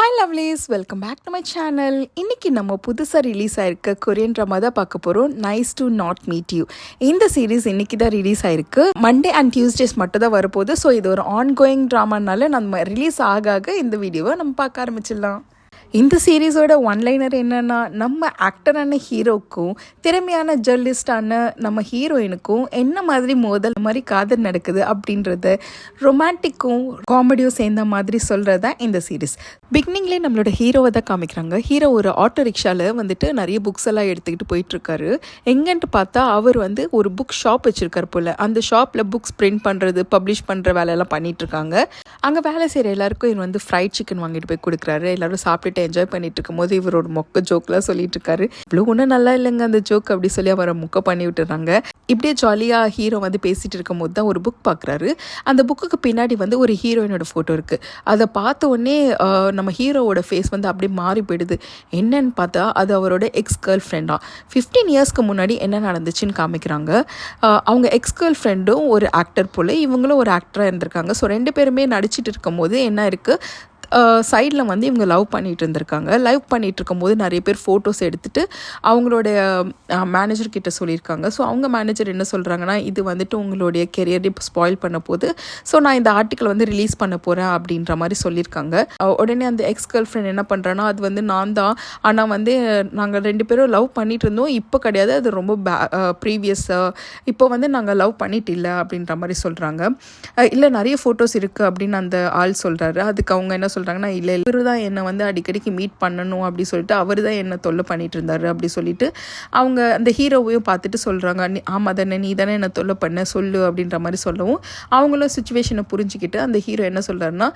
Hi lovelies, welcome back to my channel. இன்றைக்கி நம்ம புதுசாக ரிலீஸ் ஆகிருக்க கொரியன் ட்ராமா தான் பார்க்க போகிறோம். Nice to not meet you. இந்த சீரீஸ் இன்றைக்கி தான் ரிலீஸ் ஆகிருக்கு. மண்டே அண்ட் டியூஸ்டேஸ் மட்டும் தான் வரப்போகுது. ஸோ இது ஒரு ஆன்கோயிங் ட்ராமானால நம்ம ரிலீஸ் ஆக இந்த வீடியோவை நம்ம பார்க்க ஆரம்பிச்சிடலாம். இந்த சீரீஸோட ஒன்லைனர் என்னென்னா, நம்ம ஆக்டரான ஹீரோக்கும் திறமையான ஜெர்னலிஸ்டான நம்ம ஹீரோயினுக்கும் என்ன மாதிரி மோதல் மாதிரி காதல் நடக்குது அப்படின்றத ரொமான்டிக்கும் காமெடியும் சேர்ந்த மாதிரி சொல்கிறது தான் இந்த சீரீஸ். பிகினிங்லேயே நம்மளோட ஹீரோவை தான் காமிக்கிறாங்க. ஹீரோ ஒரு ஆட்டோ ரிக்ஷாவில் வந்துட்டு நிறைய புக்ஸ் எல்லாம் எடுத்துக்கிட்டு போயிட்டுருக்காரு. எங்கன்ட்டு பார்த்தா அவர் ஒரு புக் ஷாப் வச்சுருக்காரு போல். அந்த ஷாப்பில் புக்ஸ் பிரிண்ட் பண்ணுறது, பப்ளிஷ் பண்ணுற வேலையெல்லாம் பண்ணிகிட்ருக்காங்க. அங்கே வேலை செய்கிற எல்லாருக்கும் இவர் ஃப்ரைட் சிக்கன் வாங்கிட்டு போய் கொடுக்குறாரு. எல்லோரும் சாப்பிட்டுட்டு என்ஜாய் பண்ணிட்டு இருக்கும் போது இவரோட மொக்க ஜோக்லாம் சொல்லிட்டு இருக்காரு. இவ்வளோ ஒன்றும் நல்லா இல்லைங்க அந்த ஜோக் அப்படி சொல்லி அவரை மொக்க பண்ணி விட்டுறாங்க. இப்படியே ஜாலியாக ஹீரோ பேசிட்டு இருக்கும் போது தான் ஒரு புக் பார்க்குறாரு. அந்த புக்குக்கு பின்னாடி ஒரு ஹீரோயினோட ஃபோட்டோ இருக்குது. அதை பார்த்த உடனே நம்ம ஹீரோவோட ஃபேஸ் அப்படியே மாறி போயிடுது. என்னன்னு பார்த்தா அது அவரோட எக்ஸ் கேர்ள் ஃப்ரெண்டா. 15 இயர்ஸ்க்கு முன்னாடி என்ன நடந்துச்சுன்னு காமிக்கிறாங்க. அவங்க எக்ஸ் கேர்ள் ஃப்ரெண்டும் ஒரு ஆக்டர் போல், இவங்களும் ஒரு ஆக்டராக இருந்திருக்காங்க. ஸோ 2 பேருமே நடிச்சிட்டு இருக்கும் போது என்ன இருக்குது, சைடில் இவங்க லவ் பண்ணிகிட்டு இருந்திருக்காங்க. லவ் பண்ணிகிட்டு இருக்கும்போது நிறைய பேர் ஃபோட்டோஸ் எடுத்துகிட்டு அவங்களுடைய மேனேஜர்கிட்ட சொல்லியிருக்காங்க. ஸோ அவங்க மேனேஜர் என்ன சொல்கிறாங்கன்னா, இது உங்களுடைய கெரியர் இப்போ ஸ்பாயில் பண்ண போது, ஸோ நான் இந்த ஆர்டிக்கல் ரிலீஸ் பண்ண போகிறேன் அப்படின்ற மாதிரி சொல்லியிருக்காங்க. உடனே அந்த எக்ஸ் கேர்ள் ஃப்ரெண்ட் என்ன பண்ணுறான்னா, அது நான் தான், ஆனால் நாங்கள் 2 பேரும் லவ் பண்ணிகிட்டு இருந்தோம், இப்போ கிடையாது, அது ரொம்ப ப்ரீவியஸாக, இப்போ நாங்கள் லவ் பண்ணிட்டு இல்லை அப்படின்ற மாதிரி சொல்கிறாங்க. இல்லை நிறைய ஃபோட்டோஸ் இருக்குது அப்படின்னு அந்த ஆள் சொல்கிறாரு. அதுக்கு அவங்க என்ன சொல்கிறாங்கன்னா, இல்லை இவர் தான் என்னை அடிக்கடிக்கு மீட் பண்ணணும் அப்படி சொல்லிட்டு அவர் தான் என்னை தொல்லை பண்ணிட்டு இருந்தாரு அப்படி சொல்லிட்டு அவங்க அந்த ஹீரோவையும் பார்த்துட்டு சொல்கிறாங்க, ஆமாம் தானே, நீ தானே என்னை தொல்லை பண்ண, சொல்லு அப்படின்ற மாதிரி சொல்லவும் அவங்களும் சுச்சுவேஷனை புரிஞ்சுக்கிட்டு அந்த ஹீரோ என்ன சொல்கிறாருன்னா,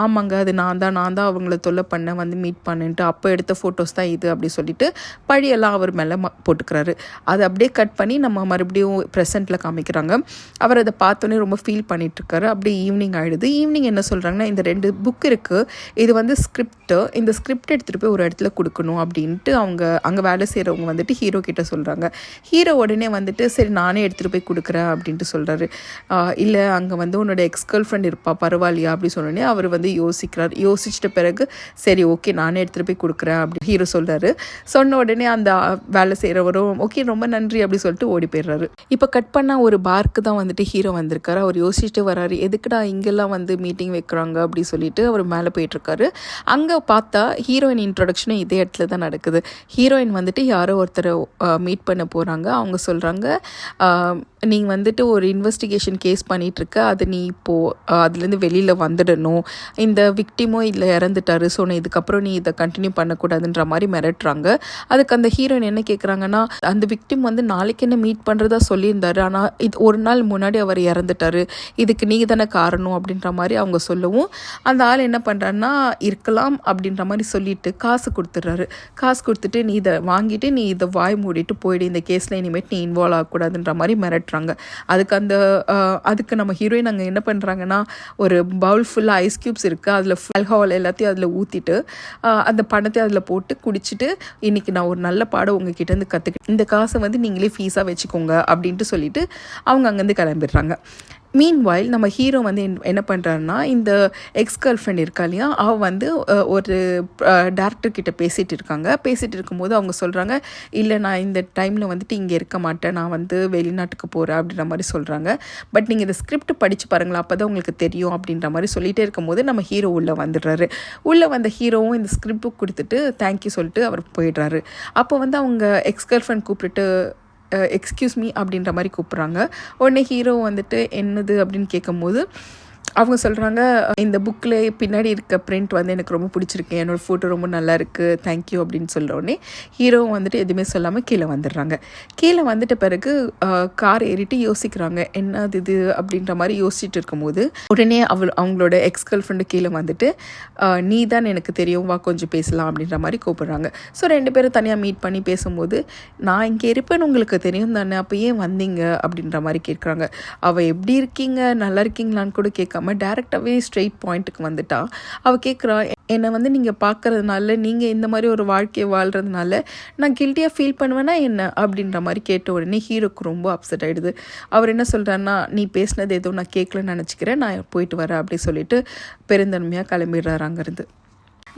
ஆமாங்க அது நான் தான் அவங்கள தொல்லை பண்ண மீட் பண்ணிட்டு அப்போ எடுத்த ஃபோட்டோஸ் தான் இது அப்படி சொல்லிட்டு பழியெல்லாம் அவர் மேலே போட்டுக்கிறாரு. அதை அப்படியே கட் பண்ணி நம்ம மறுபடியும் ப்ரெசென்ட்டில் காமிக்கிறாங்க. அவர் அதை பார்த்தோன்னே ரொம்ப ஃபீல் பண்ணிகிட்ருக்காரு. அப்படியே ஈவினிங் ஆகிடுது. ஈவினிங் என்ன சொல்கிறாங்கன்னா, இந்த 2 புக் இருக்குது, இது ஸ்கிரிப்டு, இந்த ஸ்கிரிப்ட் எடுத்துகிட்டு போய் ஒரு இடத்துல கொடுக்கணும் அப்படின்ட்டு அவங்க அங்கே வேலை செய்கிறவங்க ஹீரோ கிட்ட சொல்கிறாங்க. ஹீரோ உடனே சரி நானே எடுத்துகிட்டு போய் கொடுக்குறேன் அப்படின்ட்டு சொல்கிறாரு. இல்லை அங்கே உன்னோட எக்ஸ் கேர்ள் ஃப்ரெண்ட் இருப்பா, பரவாயில்லையா அப்படி சொன்னோடனே அவர் யோசிக்கிறார். யோசிச்சிட்ட பிறகு சரி ஓகே நானே எடுத்துகிட்டு போய் கொடுக்குறேன் அப்படி ஹீரோ சொல்கிறாரு. சொன்ன உடனே அந்த வேலை செய்கிறவரும் ஓகே ரொம்ப நன்றி அப்படி சொல்லிட்டு ஓடி போயிடுறாரு. இப்போ கட் பண்ணால் ஒரு பார்க்கு தான் ஹீரோ வந்திருக்காரு. அவர் யோசிச்சுட்டு வராரு, எதுக்குடா இங்கெல்லாம் மீட்டிங் வைக்கிறாங்க அப்படி சொல்லிட்டு அவர் மேலே போயிட்டுருக்காரு. அங்கே பார்த்தா ஹீரோயின் இன்ட்ரொடக்ஷனும் இதே இடத்துல தான் நடக்குது. ஹீரோயின் யாரோ ஒருத்தரை மீட் பண்ண போகிறாங்க. அவங்க சொல்கிறாங்க, நீ ஒரு இன்வெஸ்டிகேஷன் கேஸ் பண்ணிகிட்ருக்க, அது நீ இப்போது அதுலேருந்து வெளியில் வந்துடணும், இந்த விக்டிமும் இல்லை இறந்துட்டாரு, ஸோ இதுக்கப்புறம் நீ இதை கண்டினியூ பண்ணக்கூடாதுன்ற மாதிரி மிரட்டுறாங்க. அதுக்கு அந்த ஹீரோயின் என்ன கேட்குறாங்கன்னா, அந்த விக்டிம் நாளைக்கு என்ன மீட் பண்ணுறதா சொல்லியிருந்தாரு, ஆனால் இது ஒரு நாள் முன்னாடி அவர் இறந்துட்டாரு, இதுக்கு நீ தானே காரணம் அப்படின்ற மாதிரி அவங்க சொல்லவும் அந்த ஆள் என்ன பண்ணுறான்னா, இருக்கலாம் அப்படின்ற மாதிரி சொல்லிட்டு காசு கொடுத்துட்றாரு. காசு கொடுத்துட்டு நீ இதை வாங்கிட்டு நீ இதை வாய் மூடிட்டு போயிடு, இந்த கேஸில் இனிமேட்டு நீ இன்வால்வ் ஆகக்கூடாதுன்ற மாதிரி மிரட்டுறாங்க. அதுக்கு நம்ம ஹீரோயின் அங்கே என்ன பண்ணுறாங்கன்னா, ஒரு பவுல் ஃபுல்லாக ஐஸ் க்யூப்ஸ் இருக்குது, அதில் ஆல்கஹால் எல்லாத்தையும் அதில் ஊற்றிட்டு அந்த பணத்தை அதில் போட்டு குடிச்சிட்டு, இன்றைக்கி நான் ஒரு நல்ல பாடம் உங்ககிட்டேருந்து கற்றுக்கிட்டு இந்த காசை நீங்களே ஃபீஸாக வச்சுக்கோங்க அப்படின்ட்டு சொல்லிவிட்டு அவங்க அங்கேருந்து கிளம்பிடுறாங்க. மீன்வாயில் நம்ம ஹீரோ என்ன பண்ணுறாருன்னா, இந்த எக்ஸ் கேர்ள் ஃப்ரெண்ட் இருக்கா இல்லையா, அவள் ஒரு டேரக்டர்கிட்ட பேசிகிட்டு இருக்காங்க. பேசிகிட்டு இருக்கும்போது அவங்க சொல்கிறாங்க, இல்லை நான் இந்த டைமில் இங்கே இருக்க மாட்டேன், நான் வெளிநாட்டுக்கு போகிறேன் அப்படின்ற மாதிரி சொல்கிறாங்க. பட் நீங்கள் இந்த ஸ்கிரிப்ட் படித்து பாருங்களா, அப்போ தான் உங்களுக்கு தெரியும் அப்படின்ற மாதிரி சொல்லிகிட்டே இருக்கும்போது நம்ம ஹீரோ உள்ளே வந்துடுறாரு. உள்ளே வந்த ஹீரோவும் இந்த ஸ்கிரிப்ட் கொடுத்துட்டு தேங்க்யூ சொல்லிட்டு அவர் போயிடுறாரு. அப்போ அவங்க எக்ஸ் கேர்ள் ஃப்ரெண்ட் கூப்பிட்டுட்டு எக்ஸ்கியூஸ் மீ அப்படின்ற மாதிரி கூப்பிட்றாங்க. உடனே ஹீரோ என்னது அப்படின்னு கேட்கும்போது அவங்க சொல்கிறாங்க, இந்த புக்கில் பின்னாடி இருக்க பிரிண்ட் எனக்கு ரொம்ப பிடிச்சிருக்கு, என்னோடய ஃபோட்டோ ரொம்ப நல்லா இருக்குது, தேங்க்யூ அப்படின்னு சொல்ல உடனே ஹீரோ எதுவுமே சொல்லாமல் கீழே வந்துடுறாங்க. கீழே வந்துட்ட பிறகு கார் ஏறிட்டு யோசிக்கிறாங்க, என்னது இது அப்படின்ற மாதிரி யோசிச்சுட்டு இருக்கும்போது உடனே அவங்களோட எக்ஸ் கேர்ள் ஃப்ரெண்டு கீழே நீ தான் எனக்கு தெரியும், வா கொஞ்சம் பேசலாம் அப்படின்ற மாதிரி கூப்பிட்றாங்க. ஸோ 2 பேரும் தனியாக மீட் பண்ணி பேசும்போது, நான் இங்கே இருப்பேன்னு உங்களுக்கு தெரியும் தானே, அப்போ ஏன் வந்தீங்க அப்படின்ற மாதிரி கேட்குறாங்க. அவள் எப்படி இருக்கீங்க, நல்லா இருக்கீங்களான்னு கூட கேட்காம டேரெக்டாகவே ஸ்ட்ரெயிட் பாயிண்ட்டுக்கு வந்துட்டா. அவள் கேட்குறா, என்னை நீங்கள் பார்க்குறதுனால, நீங்கள் இந்த மாதிரி ஒரு வாழ்க்கையை வாழ்கிறதுனால நான் கில்ட்டியாக ஃபீல் பண்ணுவேன்னா என்ன அப்படின்ற மாதிரி கேட்ட உடனே ஹீரோக்கு ரொம்ப அப்செட் ஆகிடுது. அவர் என்ன சொல்கிறாருன்னா, நீ பேசினது எதுவும் நான் கேட்கலன்னு நினச்சிக்கிறேன், நான் போயிட்டு வரேன் அப்படி சொல்லிட்டு பெருந்தன்மையாக கிளம்பிடுறாரு அங்கேருந்து.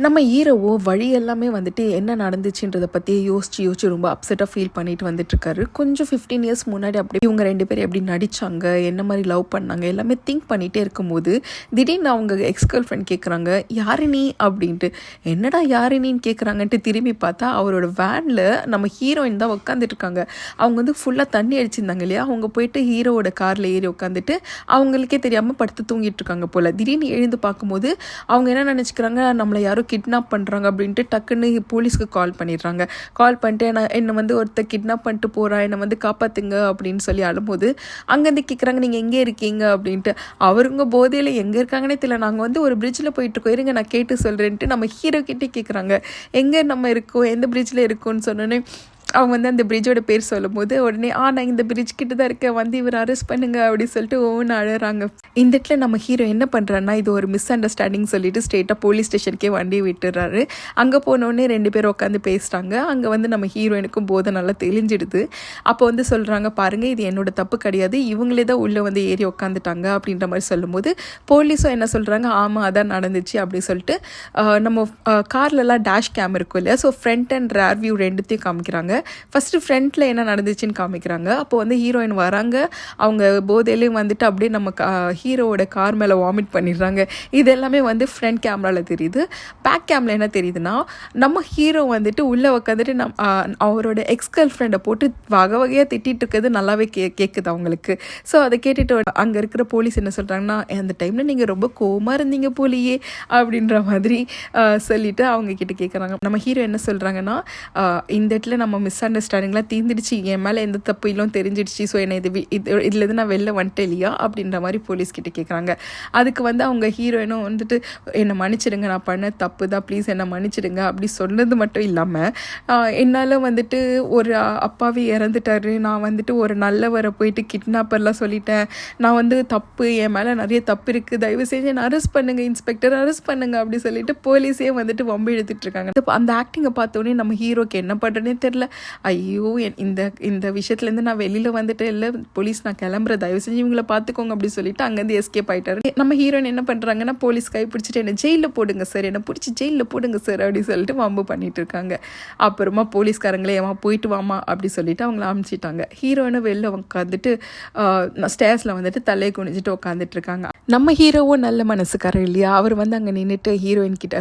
நம்ம ஹீரோவோ வழி எல்லாமே வந்துட்டு என்ன நடந்துச்சுன்றதை பற்றி யோசிச்சு ரொம்ப அப்செட்டாக ஃபீல் பண்ணிட்டு வந்துட்டுருக்காரு. கொஞ்சம் 15 இயர்ஸ் முன்னாடி அப்படி இவங்க 2 பேரும் எப்படி நடித்தாங்க, என்ன மாதிரி லவ் பண்ணாங்க எல்லாமே திங்க் பண்ணிகிட்டே இருக்கும்போது திடீர்னு அவங்க எக்ஸ் கேர்ள் ஃப்ரெண்ட் கேட்குறாங்க, யாரு நீ அப்படின்ட்டு. என்னடா யாரு நீன்னு கேட்குறாங்கன்ட்டு திரும்பி பார்த்தா அவரோட வேனில் நம்ம ஹீரோயின் தான் உட்காந்துட்ருக்காங்க. அவங்க வந்து ஃபுல்லாக தண்ணி அடிச்சிருந்தாங்க இல்லையா, அவங்க போயிட்டு ஹீரோவோட காரில் ஏறி உட்காந்துட்டு அவங்களுக்கே தெரியாமல் படுத்து தூங்கிட்டு இருக்காங்க போல். திடீர்னு எழுந்து பார்க்கும்போது அவங்க என்ன நினச்சிக்கிறாங்க, நம்மளை யாரும் கிட்னாப் பண்ணுறாங்க அப்படின்ட்டு டக்குன்னு போலீஸ்க்கு கால் பண்ணிடுறாங்க. கால் பண்ணிட்டு என்னை வந்து ஒருத்தர் கிட்னாப் பண்ணிட்டு போகிறா, என்னை வந்து காப்பாற்றுங்க அப்படின்னு சொல்லி அழும்போது அங்கேருந்து கேட்குறாங்க, நீங்கள் எங்கே இருக்கீங்க அப்படின்ட்டு. அவருங்க போதையில் எங்கே இருக்காங்கன்னே தெரியல. நாங்கள் வந்து ஒரு பிரிட்ஜில் போயிட்டுருக்கோம், இருங்க நான் கேட்டு சொல்கிறேன்ட்டு நம்ம ஹீரோ கிட்டே கேட்குறாங்க, எங்கே நம்ம இருக்கோம், எந்த பிரிட்ஜில் இருக்கோன்னு சொன்னோன்னே அவங்க வந்து அந்த பிரிட்ஜோட பேர் சொல்லும் போது உடனே நான் இந்த பிரிட்ஜ் கிட்ட தான் இருக்கேன், வந்து இவர் அரெஸ்ட் பண்ணுங்க அப்படின்னு சொல்லிட்டு ஒவ்வொன்று அழுறாங்க. இந்த இடத்துல நம்ம ஹீரோ என்ன பண்ணுறாருன்னா, இது ஒரு மிஸ் அண்டர்ஸ்டாண்டிங் சொல்லிட்டு ஸ்ட்ரெயிட்டாக போலீஸ் ஸ்டேஷனுக்கே வண்டி விட்டுறாரு. அங்கே போனோடனே 2 பேரும் உட்காந்து பேசுகிறாங்க. அங்கே வந்து நம்ம ஹீரோயினுக்கும் போதை நல்லா தெளிஞ்சிடுது. அப்போ வந்து சொல்கிறாங்க, பாருங்கள் இது என்னோட தப்பு கிடையாது, இவங்களே தான் உள்ளே வந்து ஏறி உட்காந்துட்டாங்க அப்படின்ற மாதிரி சொல்லும்போது போலீஸும் என்ன சொல்கிறாங்க, ஆமாம் அதான் நடந்துச்சு அப்படின்னு சொல்லிட்டு நம்ம கார்லலாம் டேஷ் கேம் இருக்கும் இல்லையா, so front and rare view ரெண்டுத்தையும் காமிக்கிறாங்க. ஃபஸ்ட்டு ஃப்ரண்ட்டில் என்ன நடந்துச்சுன்னு காமிக்கிறாங்க. அப்போ வந்து ஹீரோயின் வராங்க, அவங்க போதையிலையும் வந்துட்டு அப்படியே நம்ம ஹீரோவோட கார் மேலே வாமிட் பண்ணிடுறாங்க. இது எல்லாமே வந்து ஃப்ரண்ட் கேமராவில் தெரியுது. பேக் கேமரா என்ன தெரியுதுன்னா, நம்ம ஹீரோ வந்துட்டு உள்ளே உட்காந்துட்டு அவரோட எக்ஸ் கேர்ள் ஃப்ரெண்டை போட்டு வகையாக திட்டிகிட்டு இருக்கிறது நல்லாவே கேட்குது அவங்களுக்கு. ஸோ அதை கேட்டுட்டு அங்கே இருக்கிற போலீஸ் என்ன சொல்கிறாங்கன்னா, அந்த டைமில் நீங்கள் ரொம்ப கோவமாக இருந்தீங்க போலியே அப்படின்ற மாதிரி சொல்லிவிட்டு அவங்க கிட்ட கேட்குறாங்க. நம்ம ஹீரோ என்ன சொல்கிறாங்கன்னா, இந்த இடத்துல நம்ம மிஸ் அண்டர்ஸ்டாண்டிங்லாம் தீர்ந்துடுச்சு, என் மேலே எந்த தப்பு இல்லைன்னு தெரிஞ்சிடுச்சு, ஸோ என்னை இதுலேருந்து நான் வெளில வந்துட்டேன் இல்லையா அப்படின்ற மாதிரி போலீஸ்கிட்ட கேட்குறாங்க. அதுக்கு வந்து அவங்க ஹீரோயினும் வந்துட்டு என்னை மன்னிச்சிடுங்க, நான் பண்ண தப்பு தான், ப்ளீஸ் என்னை மன்னிச்சிடுங்க அப்படி சொன்னது மட்டும் இல்லாமல், என்னால் வந்துட்டு ஒரு அப்பாவே இறந்துட்டாரு, நான் வந்துட்டு ஒரு நல்லவரை போயிட்டு கிட்னாப்பர்லாம் சொல்லிட்டேன், நான் வந்து தப்பு, என் மேலே நிறைய தப்பு இருக்குது, தயவு செஞ்சு என்னை அரெஸ்ட் பண்ணுங்கள் இன்ஸ்பெக்டர், அரெஸ்ட் பண்ணுங்க அப்படி சொல்லிட்டு போலீஸே வந்துட்டு வம்பு எடுத்துட்ருக்காங்க. அந்த ஆக்டிங்கை பார்த்தோன்னே நம்ம ஹீரோக்கு என்ன பண்ணுறேன்னே தெரில. ஐயோ இந்த விஷயத்துலேருந்து நான் வெளியில் வந்துட்டு இல்லை போலீஸ் நான் கிளம்புறேன், தயவு செஞ்சு இவங்களை பார்த்துக்கோங்க அப்படி சொல்லிட்டு அங்கேருந்து எஸ்கேப் ஆகிட்டாரு. நம்ம ஹீரோயின் என்ன பண்ணுறாங்கன்னா, போலீஸ் கை பிடிச்சிட்டு என்னை ஜெயிலில் போடுங்க சார், என்னை பிடிச்சி ஜெயிலில் போடுங்க சார் அப்படி சொல்லிட்டு வம்பு பண்ணிட்டு இருக்காங்க. அப்புறமா போலீஸ்காரங்களே ஏமா போயிட்டு வாமா அப்படி சொல்லிட்டு அவங்கள அனுப்பிச்சிட்டாங்க. ஹீரோயினை வெளில உட்காந்துட்டு ஸ்டேர்ஸில் வந்துட்டு தலையை குனிஞ்சிட்டு உட்காந்துட்டு இருக்காங்க. நம்ம ஹீரோவும் நல்ல மனசுக்காரர் இல்லையா, அவர் வந்து அங்கே நின்றுட்டு ஹீரோயின் கிட்ட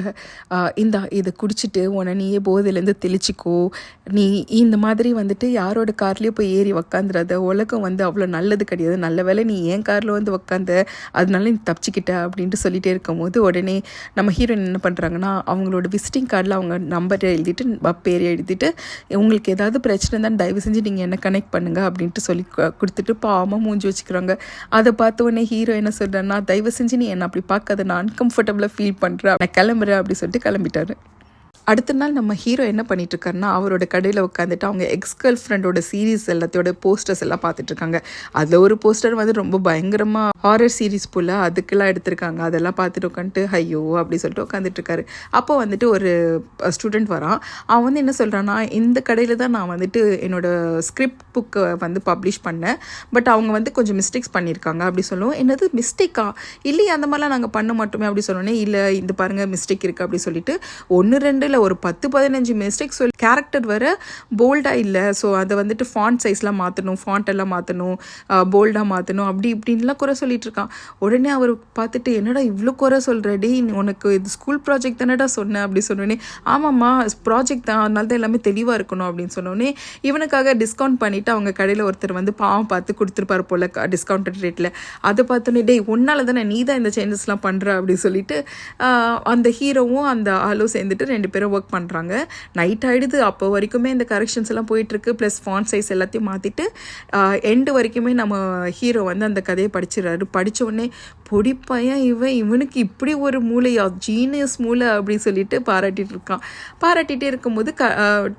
இதை குடிச்சிட்டு உன்னை நீயே போதையிலேருந்து தெளிச்சிக்கோ, நீ இந்த மாதிரி வந்துட்டு யாரோட கார்லேயே போய் ஏறி உக்காந்துடாத, உலகம் வந்து அவ்வளோ நல்லது கிடையாது, நல்ல வேலை நீ ஏன் காரில் வந்து உக்காந்த, அதனால நீ தப்பிச்சிக்கிட்ட அப்படின்ட்டு சொல்லிகிட்டே இருக்கும் போது உடனே நம்ம ஹீரோயின் என்ன பண்ணுறாங்கன்னா, அவங்களோட விசிட்டிங் கார்டில் அவங்க நம்பரை எழுதிட்டு பேர் எழுதிட்டு, உங்களுக்கு ஏதாவது பிரச்சனை தான் தயவு செஞ்சு நீங்கள் என்ன கனெக்ட் பண்ணுங்கள் அப்படின்ட்டு சொல்லி கொடுத்துட்டு பாவமாக மூஞ்சி வச்சுக்கிறாங்க. அதை பார்த்த உடனே ஹீரோ என்ன சொல்கிறேன்னா, தயவு செஞ்சு நீ என்ன அப்படி பார்க்காத, நான் அன்கம்ஃபர்டபுளாக ஃபீல் பண்ணுறேன், நான் கிளம்புறேன் அப்படி சொல்லிட்டு கிளம்பிட்டாரு. அடுத்த நாள் நம்ம ஹீரோ என்ன பண்ணிட்டுருக்காருன்னா, அவரோட கடையில் உட்காந்துட்டு அவங்க எக்ஸ் கேர்ள் ஃப்ரெண்டோட சீரீஸ் எல்லாத்தையோட போஸ்டர்ஸ் எல்லாம் பார்த்துட்ருக்காங்க. அதில் ஒரு போஸ்டர் வந்து ரொம்ப பயங்கரமாக ஹாரர் சீரீஸ் போல் அதுக்கெல்லாம் எடுத்திருக்காங்க. அதெல்லாம் பார்த்துட்டு உட்காந்துட்டு ஐயோ அப்படி சொல்லிட்டு உட்காந்துட்ருக்காரு. அப்போ வந்துட்டு ஒரு ஸ்டூடெண்ட் வரான். அவன் வந்து என்ன சொல்கிறான்னா, இந்த கடையில் தான் நான் வந்துட்டு என்னோடய ஸ்கிரிப்ட் புக்கை வந்து பப்ளிஷ் பண்ணேன், பட் அவங்க வந்து கொஞ்சம் மிஸ்டேக்ஸ் பண்ணியிருக்காங்க அப்படி சொல்லுவோம். என்னது மிஸ்டேக்கா, இல்லையே அந்த மாதிரிலாம் நாங்கள் பண்ண மாட்டோமே அப்படி சொன்னோன்னே, இல்லை இந்த பாருங்கள் மிஸ்டேக் இருக்குது அப்படி சொல்லிட்டு 1-2 ஒரு 10-15 மிஸ்டேக்ஸ் சொல்லி கேரக்டர் வர போல்டாக இல்லை, ஸோ அதை வந்துட்டு ஃபாண்ட் சைஸ்லாம் மாற்றணும், ஃபாண்ட் எல்லாம் மாற்றணும், போல்டாக மாற்றணும் அப்படி இப்படின்லாம் குறை சொல்லிட்டு இருக்கான். உடனே அவர் பார்த்துட்டு, என்னடா இவ்வளோ குறை சொல்கிற, டே உனக்கு இது ஸ்கூல் ப்ராஜெக்ட் தானடா சொன்னேன் அப்படி சொன்னோடனே, ஆமாம்மா ப்ராஜெக்ட் தான், அதனால தான் எல்லாமே தெளிவாக இருக்கணும் அப்படின்னு சொன்னோடனே, இவனுக்காக டிஸ்கவுண்ட் பண்ணிவிட்டு அவங்க கடையில் ஒருத்தர் வந்து பாவம் பார்த்து கொடுத்துருப்பார் போல் டிஸ்கவுண்டட் ரேட்டில். அதை பார்த்தோன்னே, டே உன்னால தானே நீ தான் இந்த சேஞ்சஸ்லாம் பண்ணுற அப்படி சொல்லிட்டு அந்த ஹீரோவும் அந்த ஆளும் சேர்ந்துட்டு 2 பேரும் ஒர்க் பண்ணுறாங்க. நைட் ஆகிடுது. அப்போ வரைக்குமே இந்த கரெக்ஷன்ஸ் எல்லாம் போயிட்டுருக்கு, ப்ளஸ் ஃபாண்ட் சைஸ் எல்லாத்தையும் மாற்றிட்டு எண்டு வரைக்குமே நம்ம ஹீரோ வந்து அந்த கதையை படிச்சிடறாரு. படித்த உடனே பொடிப்பையன் இவனுக்கு இப்படி ஒரு மூளையா, ஜீனியஸ் மூளை அப்படின்னு சொல்லிட்டு பாராட்டிகிட்டு இருக்கான். பாராட்டிகிட்டே இருக்கும்போது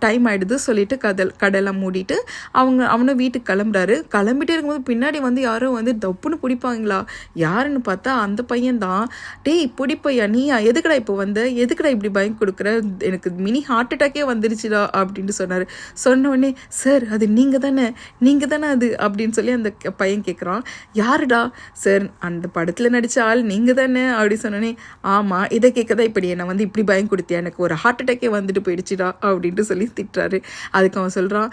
டைம் ஆகிடுது சொல்லிட்டு கடையெல்லாம் மூடிட்டு அவனும் வீட்டுக்கு கிளம்புறாரு. கிளம்பிட்டே இருக்கும்போது பின்னாடி வந்து யாரும் வந்து தப்புன்னு பிடிப்பாங்களா, யாருன்னு பார்த்தா அந்த பையன் தான். டேய் பிடிப்பையா நீயா, எதுக்கடா இப்போ வந்த, எதுக்கடா இப்படி பயம் கொடுக்குற, எனக்கு மினி ஹார்ட் அட்டாக்கே வந்துருச்சுடா அப்படின்ட்டு சொன்னார். சொன்னோடனே சார் அது நீங்கள் தானே அது அப்படின்னு சொல்லி அந்த பையன் கேட்குறான். யாருடா? சார் அந்த படத்தில் நடித்த ஆள் நீங்கள் தானே அப்படி சொன்னோடனே ஆமாம், இதை கேட்கதான் இப்படி என்னை வந்து இப்படி பயம் கொடுத்தியா, எனக்கு ஒரு ஹார்ட் அட்டாக்கே வந்துட்டு போயிடுச்சுடா அப்படின்ட்டு சொல்லி திட்டுறாரு. அதுக்கு அவன் சொல்கிறான்,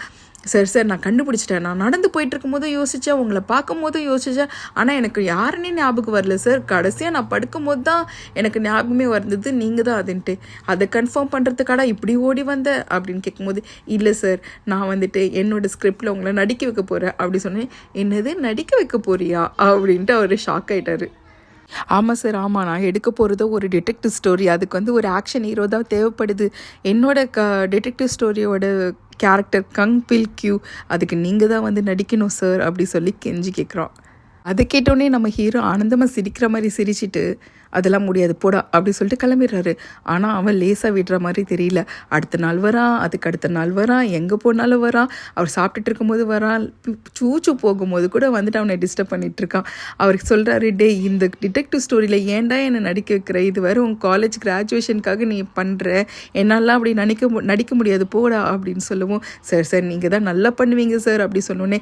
சார் நான் கண்டுபிடிச்சிட்டேன், நான் நடந்து போயிட்டு இருக்கும்போதும் யோசித்தேன், உங்களை பார்க்கும் போதும் யோசித்தேன், ஆனால் எனக்கு யாருன்னே ஞாபகம் வரல சார், கடைசியாக நான் படுக்கும்போது தான் எனக்கு ஞாபகமே வந்தது நீங்கள் தான் அதுன்ட்டு, அதை கன்ஃபார்ம் பண்ணுறதுக்காடா இப்படி ஓடி வந்தேன் அப்படின்னு கேட்கும்போது, இல்லை சார் நான் வந்துட்டு என்னோடய ஸ்கிரிப்டில் உங்களை நடிக்க வைக்க போகிறேன் அப்படி சொன்னேன். என்னது நடிக்க வைக்க போறியா அப்படின்ட்டு அவர் ஷாக் ஆகிட்டார். ஆமாம் சார், ஆமாம், நான் எடுக்க போகிறதோ ஒரு டிடெக்டிவ் ஸ்டோரி, அதுக்கு வந்து ஒரு ஆக்ஷன் ஹீரோ தான் தேவைப்படுது, என்னோட டிடெக்டிவ் ஸ்டோரியோட கேரக்டர் கங் பில் கியூ, அதுக்கு நீங்கள் தான் வந்து நடிக்கணும் சார் அப்படி சொல்லி கெஞ்சி கேட்குறான். அதை கேட்டோடனே நம்ம ஹீரோ ஆனந்தமாக சிரிக்கிற மாதிரி சிரிச்சிட்டு அதெல்லாம் முடியாது போடா அப்படி சொல்லிட்டு கிளம்பிடுறாரு. ஆனால் அவன் லேசாக விடுற மாதிரி தெரியல. அடுத்த நாள் வரான், அதுக்கு அடுத்த நாள் வரான், எங்கே போனாலும் வரான், அவர் சாப்பிட்டுட்டு இருக்கும்போது வரான், சூச்சு போகும்போது கூட வந்துட்டு அவனை டிஸ்டர்ப் பண்ணிகிட்ருக்கான். அவருக்கு சொல்கிறாரு, டே இந்த டிடெக்டிவ் ஸ்டோரியில் ஏன்டா என்னை நடிக்க வைக்கிற, இது வேறு உங்கள் காலேஜ் கிராஜுவேஷனுக்காக நீ பண்ணுற, என்னாலாம் அப்படி நடிக்க முடியாது போடா அப்படின்னு சொல்லுவோம். சார் நீங்கள் தான் நல்லா பண்ணுவீங்க சார் அப்படி சொன்னோன்னே,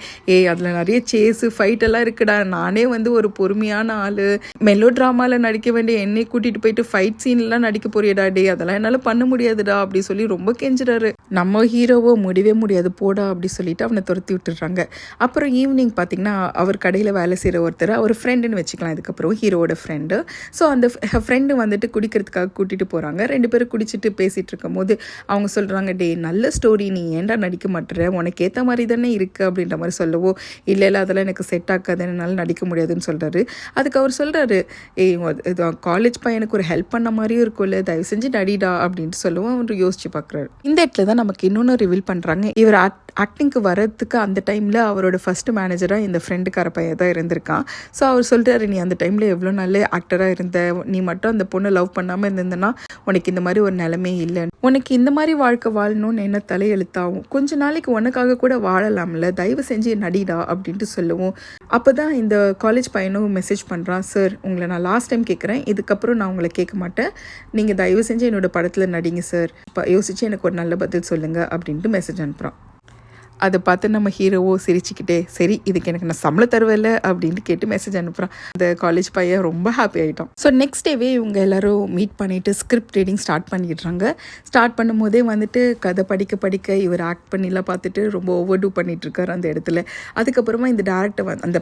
அதில் நிறைய சேஸு ஃபைட்டெல்லாம் இருக்குடா, நானே வந்து ஒரு பொறுமையான ஆள், மெலோ ட்ராமாவில் நடிக்க வேண்டிய என்னை கூட்டிகிட்டு போயிட்டு ஃபைட் சீன்லாம் நடிக்க போறியடா, டே அதெல்லாம் என்னால் பண்ண முடியாதுடா அப்படி சொல்லி ரொம்ப கெஞ்சுறாரு. நம்ம ஹீரோவோ முடியவே முடியாது போடா அப்படி சொல்லிட்டு அவனை துரத்தி விட்டுடுறாங்க. அப்புறம் ஈவினிங் பார்த்திங்கன்னா அவர் கடையில் வேலை செய்கிற ஒருத்தர், அவர் ஃப்ரெண்டுன்னு வச்சுக்கலாம் இதுக்கப்புறம், ஹீரோவோட ஃப்ரெண்டு. ஸோ அந்த ஃப்ரெண்டு வந்துட்டு குடிக்கிறதுக்காக கூட்டிகிட்டு போகிறாங்க. 2 பேரும் குடிச்சிட்டு பேசிகிட்டு இருக்கும் போது அவங்க சொல்கிறாங்க, டே நல்ல ஸ்டோரி, நீ ஏன்டா நடிக்க மாட்டேற, உனக்கு ஏற்ற மாதிரி தானே இருக்குது அப்படின்ற மாதிரி சொல்லவோ, இல்லை அதெல்லாம் எனக்கு செட் ஆகாது, என்னால் நடிக்க முடியாதுன்னு சொல்கிறாரு. அதுக்கு அவர் சொல்கிறாரு, காலேஜ் பையனுக்கு ஒரு ஹெல்ப் பண்ண மாதிரியும் இருக்கும்ல, தயவு செஞ்சு நடிடா அப்படின்ட்டு சொல்லுவோம். அவர் யோசிச்சு பார்க்குறாரு. இந்த இடத்துல தான் நமக்கு இன்னொன்று ரிவீல் பண்ணுறாங்க. இவர் ஆக்டிங்க்கு வரதுக்கு அந்த டைமில் அவரோட ஃபர்ஸ்ட் மேனேஜராக இந்த ஃப்ரெண்டுக்கார பையன் தான் இருந்திருக்கான். ஸோ அவர் சொல்கிறாரு, நீ அந்த டைமில் எவ்வளோ நல்ல ஆக்டராக இருந்த, நீ மட்டும் அந்த பொண்ணை லவ் பண்ணாமல் இருந்ததுன்னா உனக்கு இந்த மாதிரி ஒரு நிலைமை இல்லை, உனக்கு இந்த மாதிரி வாழ்க்கை வாழணும்னு என்ன தலையெழுத்தாகும், கொஞ்ச நாளைக்கு உனக்காக கூட வாழலாம்ல, தயவு செஞ்சு நடிடா அப்படின்ட்டு சொல்லுவோம். அப்போ தான் இந்த காலேஜ் பையனும் மெசேஜ் பண்ணுறான், சார் உங்களை நான் லாஸ்ட் டைம் கேட்குறேன், இதுக்கப்புறம் நான் உங்களை கேட்க மாட்டேன், நீங்கள் தயவு செஞ்சு என்னோடய படத்தில் நடிங்க சார், இப்போ யோசிச்சு எனக்கு ஒரு நல்ல பதில் சொல்லுங்கள் அப்படின்ட்டு மெசேஜ் அனுப்புகிறான். அதை பார்த்து நம்ம ஹீரோவோ சிரிச்சுக்கிட்டே, சரி இதுக்கு எனக்கு நான் சம்பளம் தருவேல அப்படின்ட்டு கேட்டு மெசேஜ் அனுப்புகிறான். அந்த காலேஜ் பையன் ரொம்ப ஹாப்பி ஆகிட்டான். ஸோ நெக்ஸ்ட் டேவே இவங்க எல்லோரும் மீட் பண்ணிவிட்டு ஸ்கிரிப்ட் ரீடிங் ஸ்டார்ட் பண்ணிடுறாங்க. ஸ்டார்ட் பண்ணும்போதே வந்துட்டு கதை படிக்க இவர் ஆக்ட் பண்ணிலாம் பார்த்துட்டு ரொம்ப ஓவர் டூ பண்ணிகிட்ருக்காரு அந்த இடத்துல. அதுக்கப்புறமா இந்த டேரக்டர் அந்த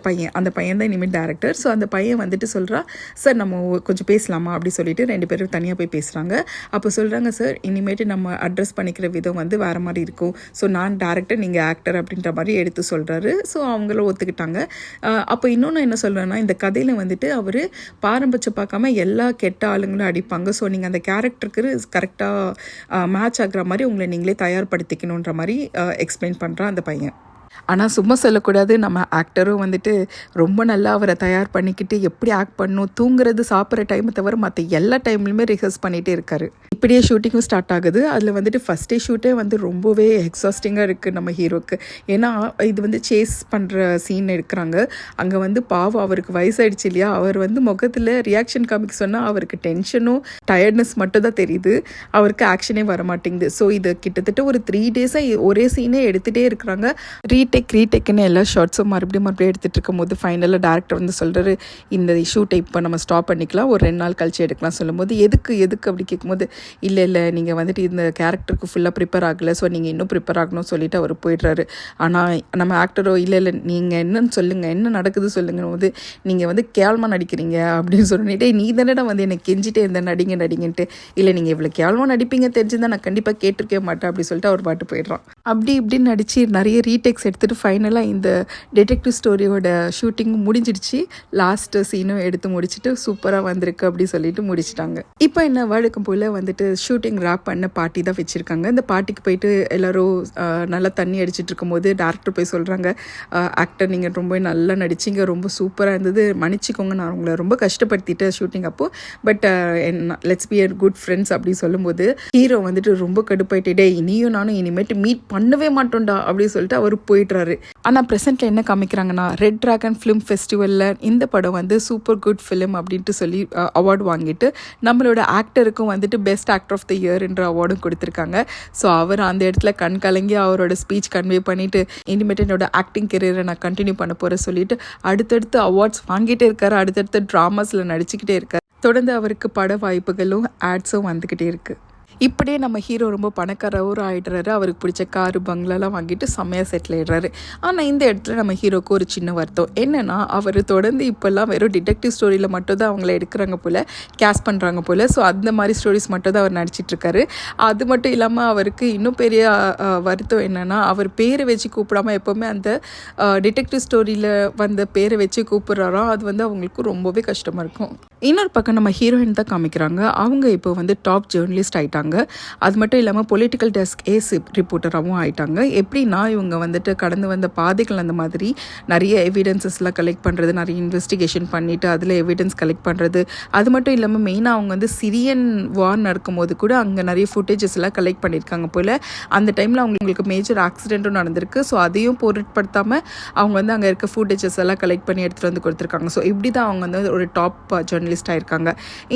பையன் தான் இனிமேல் டேரக்டர். ஸோ அந்த பையன் வந்துட்டு சொல்கிறா, சார் நம்ம கொஞ்சம் பேசலாமா அப்படி சொல்லிட்டு 2 பேரும் தனியாக போய் பேசுகிறாங்க. அப்போ சொல்கிறாங்க, சார் இனிமேட்டு நம்ம அட்ரஸ் பண்ணிக்கிற விதம் வந்து வேறு மாதிரி இருக்கும், ஸோ நான் டேரக்டர் நீங்கள் ஆக்டர் அப்படின்ற மாதிரி எடுத்து சொல்கிறாரு. ஸோ அவங்களும் ஒத்துக்கிட்டாங்க. அப்போ இன்னொன்று என்ன சொல்கிறேன்னா, இந்த கதையில் வந்துட்டு அவர் பாரம்பரியம் பார்க்காம எல்லா கெட்ட ஆளுங்களும் அடிப்பாங்க. ஸோ நீங்கள் அந்த கேரக்டருக்கு கரெக்டாக மேட்ச் ஆகிற மாதிரி உங்களை நீங்களே தயார்படுத்திக்கணுன்ற மாதிரி எக்ஸ்பிளைன் பண்ணுறான் அந்த பையன். ஆனால் சும்மா சொல்லக்கூடாது, நம்ம ஆக்டரும் வந்துட்டு ரொம்ப நல்லா அவரை தயார் பண்ணிக்கிட்டு எப்படி ஆக்ட் பண்ணணும், தூங்குறது சாப்பிட்ற டைமை தவிர மற்ற எல்லா டைம்லையுமே ரிஹர்ஸ் பண்ணிகிட்டே இருக்காரு. இப்படியே ஷூட்டிங்கும் ஸ்டார்ட் ஆகுது. அதில் வந்துட்டு ஃபஸ்ட் டே ஷூட்டே வந்து ரொம்பவே எக்ஸாஸ்டிங்காக இருக்குது நம்ம ஹீரோக்கு. ஏன்னா இது வந்து சேஸ் பண்ணுற சீன் எடுக்கிறாங்க. அங்கே வந்து பாவம் அவருக்கு வயசாயிடுச்சு இல்லையா, அவர் வந்து முகத்தில் ரியாக்ஷன் காமிக்க சொன்னால் அவருக்கு டென்ஷனும் டயர்ட்னஸ் மட்டும் தான் தெரியுது, அவருக்கு ஆக்ஷனே வர மாட்டேங்குது. ஸோ இது கிட்டத்தட்ட ஒரு 3 டேஸாக ஒரே சீனே எடுத்துகிட்டே இருக்கிறாங்க. ரீடேக்குன்னு எல்லா ஷார்ட்ஸும் மறுபடியும் எடுத்துகிட்டு இருக்கும் போது ஃபைனலாக டேரக்டர் வந்து சொல்கிறாரு, இந்த ஷூட்டை இப்போ நம்ம ஸ்டாப் பண்ணிக்கலாம், ஒரு 2 நாள் கழிச்சு எடுக்கலாம் சொல்லும்போது, எதுக்கு அப்படி கேட்கும்போது, இல்லை நீங்கள் வந்துட்டு இந்த கேரக்டருக்கு ஃபுல்லாக ப்ரிப்பேர் ஆகலை, ஸோ நீங்கள் இன்னும் ப்ரிப்பேர் ஆகணும்னு சொல்லிட்டு அவர் போய்ட்றாரு. ஆனால் நம்ம ஆக்டரோ இல்லை நீங்கள் என்னன்னு சொல்லுங்கள், என்ன நடக்குது சொல்லுங்கன்னு போது, நீங்கள் வந்து கேவலமாக நடிக்கிறீங்க அப்படின்னு சொல்லிட்டு, நீ தானடா வந்து எனக்கு கெஞ்சிட்டே இருந்தேன் நடிங்கன்ட்டு, இல்லை நீங்கள் இவ்வளோ கேவலமாக நடிப்பீங்க தெரிஞ்சுதான் நான் கண்டிப்பாக கேட்டிருக்கவே மாட்டேன் அப்படி சொல்லிட்டு அவர் பாட்டு போயிடுறான். அப்படி இப்படின்னு நடித்து நிறைய ரீடேக்ஸ் எடுத்துகிட்டு ஃபைனலாக இந்த டிடெக்டிவ் ஸ்டோரியோட ஷூட்டிங் முடிஞ்சிடுச்சு. லாஸ்ட்டு சீனும் எடுத்து முடிச்சுட்டு சூப்பராக வந்திருக்கு அப்படி சொல்லிட்டு முடிச்சிட்டாங்க. இப்போ என்ன வழக்கம் போல் வந்துட்டு ஷூட்டிங் ரேப் பண்ண பார்ட்டி தான் வச்சுருக்காங்க. இந்த பார்ட்டிக்கு போயிட்டு எல்லோரும் நல்லா தண்ணி அடிச்சிட்டு இருக்கும்போது டேரக்டர் போய் சொல்கிறாங்க, ஆக்டர் நீங்கள் ரொம்ப நல்லா நடிச்சிங்க, ரொம்ப சூப்பராக இருந்தது, மன்னிச்சிக்கோங்க நான் உங்களை ரொம்ப கஷ்டப்படுத்திட்டேன் ஷூட்டிங் அப்போது, but let's be a good friends அப்படின்னு சொல்லும்போது ஹீரோ வந்துட்டு ரொம்ப கடுப்பாயிட்டே, இனியும் நானும் இனிமேட்டு மீட் பண்ணவே மாட்டோம்டா அப்படின்னு சொல்லிட்டு அவர் போயிடுறாரு. ஆனால் ப்ரெசென்ட்டில் என்ன காமிக்கிறாங்கன்னா, ரெட் ட்ராகன் ஃபிலிம் ஃபெஸ்டிவலில் இந்த படம் வந்து சூப்பர் குட் ஃபிலிம் அப்படின்ட்டு சொல்லி அவார்டு வாங்கிட்டு நம்மளோட ஆக்டருக்கும் வந்துட்டு best actor of the year என்ற அவார்டும் கொடுத்துருக்காங்க. ஸோ அவர் அந்த இடத்துல கண் கலங்கி அவரோட ஸ்பீச் கன்வே பண்ணிவிட்டு இனிமேட்டு என்னோட ஆக்டிங் கெரியரை நான் கண்டினியூ பண்ண போகிறேன் சொல்லிட்டு அடுத்தடுத்து அவார்ட்ஸ் வாங்கிட்டே இருக்காரு. அடுத்தடுத்து ட்ராமாஸில் நடிச்சுக்கிட்டே இருக்கார். தொடர்ந்து அவருக்கு பட வாய்ப்புகளும் ஆட்ஸும் வந்துக்கிட்டே இருக்குது. இப்படியே நம்ம ஹீரோ ரொம்ப பணக்காரவரும் ஆகிடுறாரு. அவருக்கு பிடிச்ச காரு பங்களாலாம் வாங்கிட்டு செம்மையாக செட்டில் ஆகிடுறாரு. ஆனால் இந்த இடத்துல நம்ம ஹீரோக்கு ஒரு சின்ன வருத்தம் என்னென்னா, அவர் தொடர்ந்து இப்போல்லாம் வெறும் டிடெக்டிவ் ஸ்டோரியில் மட்டும் தான் அவங்கள எடுக்கிறாங்க போல், கேஸ் பண்ணுறாங்க போல். ஸோ அந்த மாதிரி ஸ்டோரிஸ் மட்டும் தான் அவர் நடிச்சிட்ருக்காரு. அது மட்டும் இல்லாமல் அவருக்கு இன்னும் பெரிய வருத்தம் என்னென்னா, அவர் பேரை வச்சு கூப்பிடாமல் எப்போவுமே அந்த டிடெக்டிவ் ஸ்டோரியில் வந்த பேரை வச்சு கூப்பிட்றாரோ அது வந்து அவங்களுக்கு ரொம்பவே கஷ்டமாக இருக்கும். இன்னொரு பக்கம் நம்ம ஹீரோயின் தான் காமிக்கிறாங்க. அவங்க இப்போ வந்து டாப் ஜேர்னலிஸ்ட் ஆகிட்டாங்க. அது மட்டும் இல்லாமல் பொலிட்டிக்கல் டெஸ்க் ஏசி ரிப்போர்ட்டராகவும் ஆகிட்டாங்க. எப்படின்னா இவங்க வந்துட்டு கடந்து வந்த பாதைகள் அந்த மாதிரி நிறைய எவிடன்சஸ்லாம் கலெக்ட் பண்ணுறது, நிறைய இன்வெஸ்டிகேஷன் பண்ணிவிட்டு அதில் எவிடன்ஸ் கலெக்ட் பண்ணுறது. அது மட்டும் இல்லாமல் மெயினாக அவங்க வந்து சிரியன் வார் நடக்கும்போது கூட அங்கே நிறைய ஃபுட்டேஜஸ் எல்லாம் கலெக்ட் பண்ணியிருக்காங்க போல். அந்த டைமில் அவங்களுக்கு மேஜர் ஆக்சிடென்ட்டும் நடந்திருக்கு. ஸோ அதையும் பொருட்படுத்தாமல் அவங்க வந்து அங்கே இருக்க ஃபுட்டேஜஸ் எல்லாம் கலெக்ட் பண்ணி எடுத்துகிட்டு வந்து கொடுத்துருக்காங்க. ஸோ இப்படி தான் அவங்க வந்து ஒரு டாப் ஜேர்னலிஸ்ட் ஆயிருக்காங்க.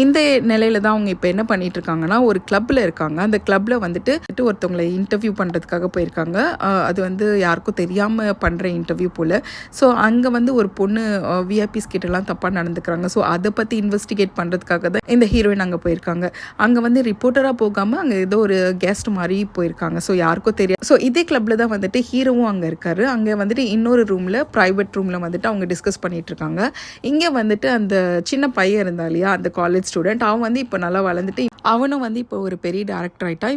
இந்த நிலையில தான் அவங்க இப்போ என்ன பண்ணிட்டு இருக்காங்கன்னா, ஒரு கிளப்ல இருக்காங்க. அந்த கிளப்ல வந்துட்டு ஒருத்தவங்களை இன்டர்வியூ பண்ணுறதுக்காக போயிருக்காங்க. அது வந்து யாருக்கும் தெரியாமல் பண்ணுற இன்டர்வியூ போல். ஸோ அங்கே வந்து ஒரு பொண்ணு விஐபிஸ் கிட்டலாம் தப்பாக நடந்துக்கிறாங்க. ஸோ அதை பற்றி இன்வெஸ்டிகேட் பண்ணுறதுக்காக தான் இந்த ஹீரோயின் அங்கே போயிருக்காங்க. அங்கே வந்து ரிப்போர்ட்டராக போகாமல் அங்கே ஏதோ ஒரு கெஸ்ட் மாதிரி போயிருக்காங்க. ஸோ யாருக்கும் தெரியாது. ஸோ இதே கிளப்ல தான் வந்துட்டு ஹீரோவும் அங்கே இருக்காரு. அங்கே வந்துட்டு இன்னொரு ரூமில், ப்ரைவேட் ரூமில் வந்துட்டு அவங்க டிஸ்கஸ் பண்ணிட்டு இருக்காங்க. இங்கே வந்துட்டு அந்த சின்ன பையன் இருந்தா இல்லையா, அந்த காலேஜ் ஸ்டூடெண்ட், அவன் வந்து இப்போ நல்லா வளர்ந்துட்டு அவனும் வந்து இப்போ ஒரு பெரிய டேரக்டர் ஆகிட்டான்.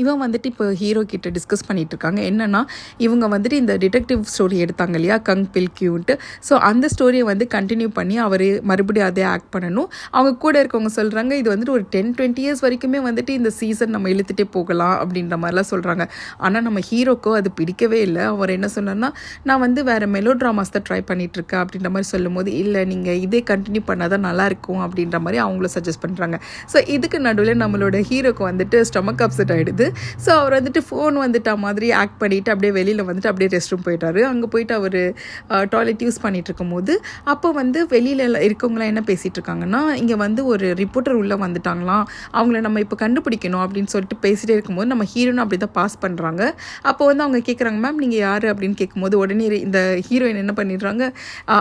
இவன் வந்துட்டு இப்போ ஹீரோ கிட்ட டிஸ்கஸ் பண்ணிட்டு இருக்காங்க. என்னன்னா, இவங்க வந்துட்டு இந்த டிடெக்டிவ் ஸ்டோரி எடுத்தாங்க இல்லையா, கங் பில் கியூன்ட்டு. ஸோ அந்த ஸ்டோரியை வந்து கண்டினியூ பண்ணி அவர் மறுபடியும் அதே ஆக்ட் பண்ணணும். அவங்க கூட இருக்கவங்க சொல்கிறாங்க, இது வந்துட்டு ஒரு 10-20 இயர்ஸ் வரைக்குமே வந்துட்டு இந்த சீசன் நம்ம இழுத்துட்டே போகலாம் அப்படின்ற மாதிரிலாம் சொல்கிறாங்க. ஆனால் நம்ம ஹீரோக்கோ அது பிடிக்கவே இல்லை. அவர் என்ன சொன்னார்னா, நான் வந்து வேறு மெலோ ட்ராமாஸ் தான் ட்ரை பண்ணிட்டு இருக்கேன் அப்படின்ற மாதிரி சொல்லும்போது, இல்லை நீங்கள் இதே கண்டினியூ பண்ணால் தான் நல்லாயிருக்கும் அப்படின்ற மாதிரி அவங்கள சஜஸ்ட் பண்ணுறாங்க. ஸோ இதுக்கு நடுவில் நம்மளோட ஹீரோக்கு வந்துட்டு ஸ்டொமக் அப்செட் ஆகிடுது. ஸோ அவர் வந்துட்டு ஃபோன் வந்துட்டா மாதிரி ஆக்ட் பண்ணிவிட்டு அப்படியே வெளியில் வந்துட்டு அப்படியே ரெஸ்ட் ரூம் போயிட்டாரு. அங்கே போயிட்டு அவர் டாய்லெட் யூஸ் பண்ணிட்டு இருக்கும்போது அப்போ வந்து வெளியில் இருக்கவங்களாம் என்ன பேசிகிட்டு இருக்காங்கன்னா, இங்கே வந்து ஒரு ரிப்போர்ட்டர் உள்ளே வந்துட்டாங்களாம், அவங்கள நம்ம இப்போ கண்டுபிடிக்கணும் அப்படின்னு சொல்லிட்டு பேசிகிட்டே இருக்கும்போது நம்ம ஹீரோனும் அப்படி தான் பாஸ் பண்ணுறாங்க. அப்போ வந்து அவங்க கேட்குறாங்க, மேம் நீங்கள் யார் அப்படின்னு கேட்கும்போது உடனே இந்த ஹீரோயின் என்ன பண்ணிடுறாங்க,